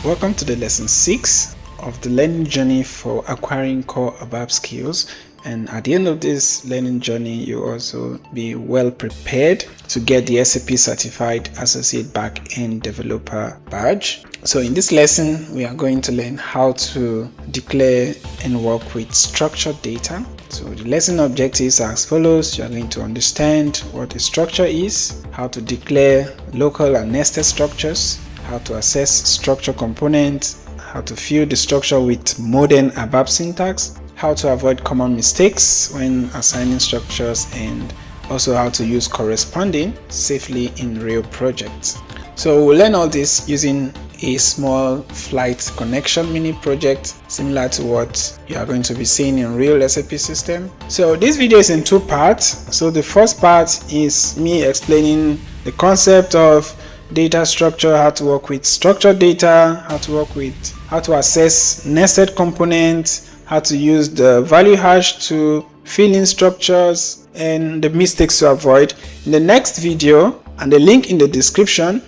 Welcome to the lesson 6 of the learning journey for acquiring core ABAP skills. And at the end of this learning journey, you'll also be well prepared to get the SAP Certified Associate Backend Developer badge. So in this lesson, we are going to learn how to declare and work with structured data. So the lesson objectives are as follows. You are going to understand what a structure is, how to declare local and nested structures, how to assess structure components, how to fill the structure with modern ABAP syntax, how to avoid common mistakes when assigning structures, and also how to use corresponding safely in real projects. So we'll learn all this using a small flight connection mini project similar to what you are going to be seeing in real SAP system. So this video is in two parts. So the first part is me explaining the concept of data structure, how to work with structured data, how to assess nested components, how to use the value hash to fill in structures, and the mistakes to avoid. In the next video, and the link in the description,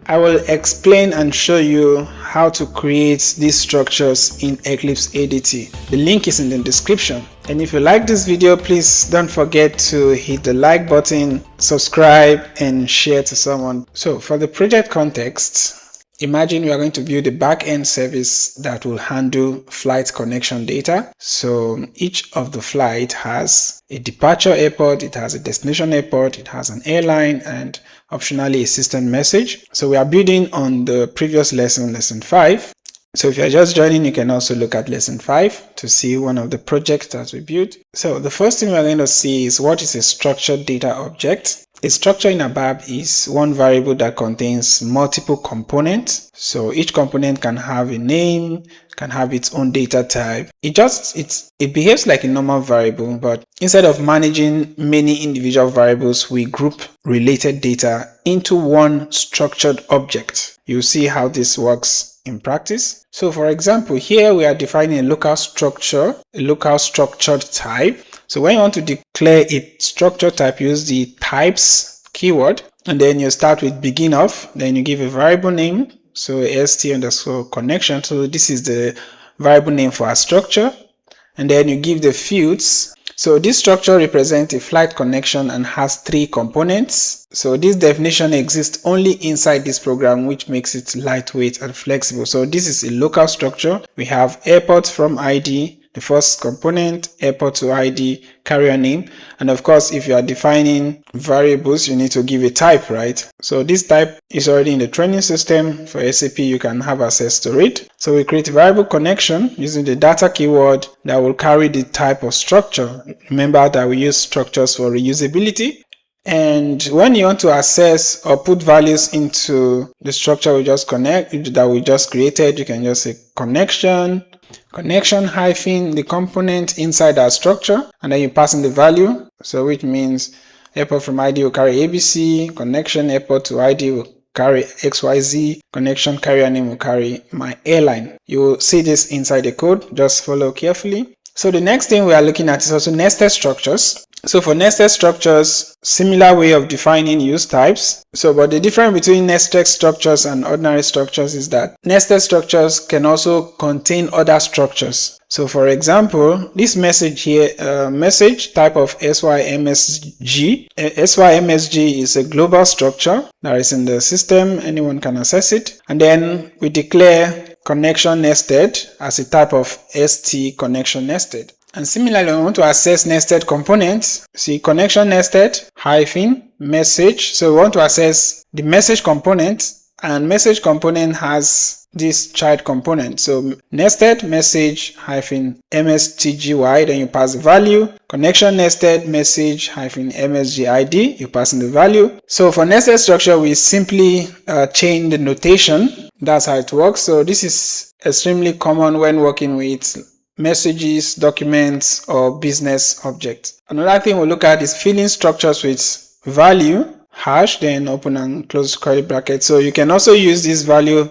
I will explain and show you how to create these structures in Eclipse ADT. The link is in the description. And if you like this video, please don't forget to hit the like button, subscribe, and share to someone. So for the project context, imagine we are going to build a back-end service that will handle flight connection data. So each of the flight has a departure airport, it has a destination airport, it has an airline, and optionally a system message. So we are building on the previous lesson, lesson 5. So if you're just joining, you can also look at lesson 5 to see one of the projects that we built. So the first thing we're going to see is what is a structured data object. A structure in ABAP is one variable that contains multiple components. So each component can have a name, can have its own data type. It behaves like a normal variable, but instead of managing many individual variables, we group related data into one structured object. You'll see how this works in practice. So for example, here we are defining a local structure, a local structured type. So when you want to declare a structure type, use the types keyword, and then you start with begin of, then you give a variable name, so st_connection. So this is the variable name for our structure, and then you give the fields. So this structure represents a flight connection and has 3 components. So this definition exists only inside this program, which makes it lightweight and flexible. So this is a local structure. We have airport from ID, the first component, airport to ID, carrier name, and of course if you are defining variables, you need to give a type, right? So this type is already in the training system. For SAP, you can have access to it. So we create a variable connection using the data keyword that will carry the type of structure. Remember that we use structures for reusability. And when you want to access or put values into the structure we just created, you can just say connection hyphen the component inside our structure, and then you pass in the value. So which means airport from ID will carry ABC, connection airport to ID will carry XYZ, connection carrier name will carry my airline. You will see this inside the code. Just follow carefully. So the next thing we are looking at is also nested structures. So for nested structures, similar way of defining use types. So but the difference between nested structures and ordinary structures is that nested structures can also contain other structures. So for example, this message here, message type of SYMSG. SYMSG is a global structure that is in the system. Anyone can access it. And then we declare connection nested as a type of ST connection nested. And similarly, we want to access nested components. See connection nested hyphen message. So we want to access the message component, and message component has this child component. So nested message hyphen mstgy, then you pass the value. Connection nested message hyphen msgid, you pass in the value. So for nested structure, we simply change the notation. That's how it works. So this is extremely common when working with messages, documents, or business objects. Another thing we'll look at is filling structures with value hash, then open and close curly bracket. So you can also use this value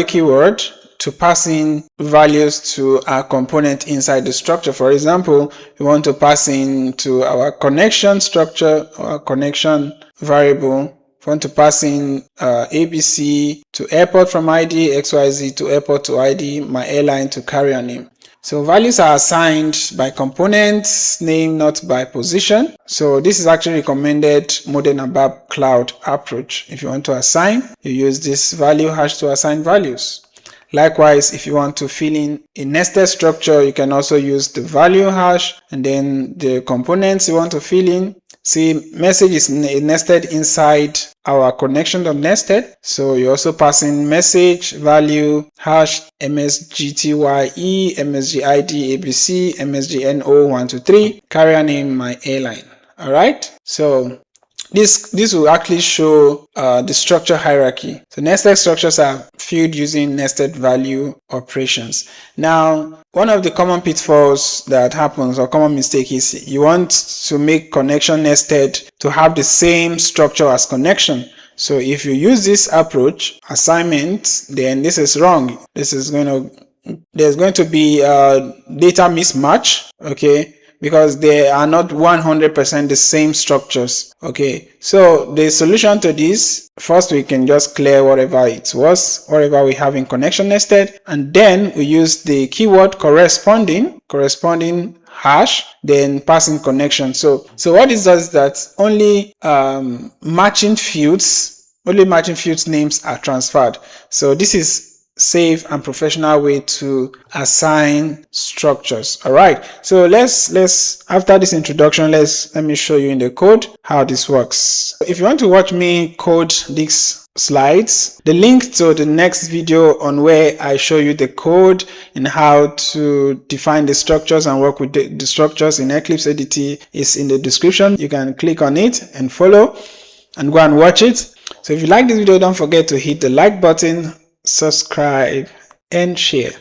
keyword to pass in values to our component inside the structure. For example, we want to pass in to our connection structure or connection variable you want to pass in ABC to airport from ID, XYZ to airport to ID, my airline to carrier name. So values are assigned by components name, not by position. So this is actually recommended modern ABAP Cloud approach. If you want to assign, you use this value hash to assign values. Likewise, if you want to fill in a nested structure, you can also use the value hash and then the components you want to fill in. See, message is nested inside our connection.nested. So you also pass in message, value, hash, msgtye, msgid, abc, msgno123, carrier name, my airline. All right. So this will actually show the structure hierarchy. So nested structures are filled using nested value operations. Now, one of the common pitfalls that happens or common mistake is you want to make connection nested to have the same structure as connection. So if you use this approach, assignment, then this is wrong. There's going to be data mismatch, okay? Because they are not 100% the same structures. Okay, so the solution to this, first we can just clear whatever it was, whatever we have in connection nested, and then we use the keyword corresponding hash, then passing connection. So what this does is that only matching fields names are transferred. So this is safe and professional way to assign structures. All right, so let's after this introduction, let me show you in the code how this works. If you want to watch me code these slides, the link to the next video on where I show you the code and how to define the structures and work with the structures in Eclipse ADT is in the description. You can click on it and follow and go and watch it. So if you like this video, don't forget to hit the like button, subscribe and share.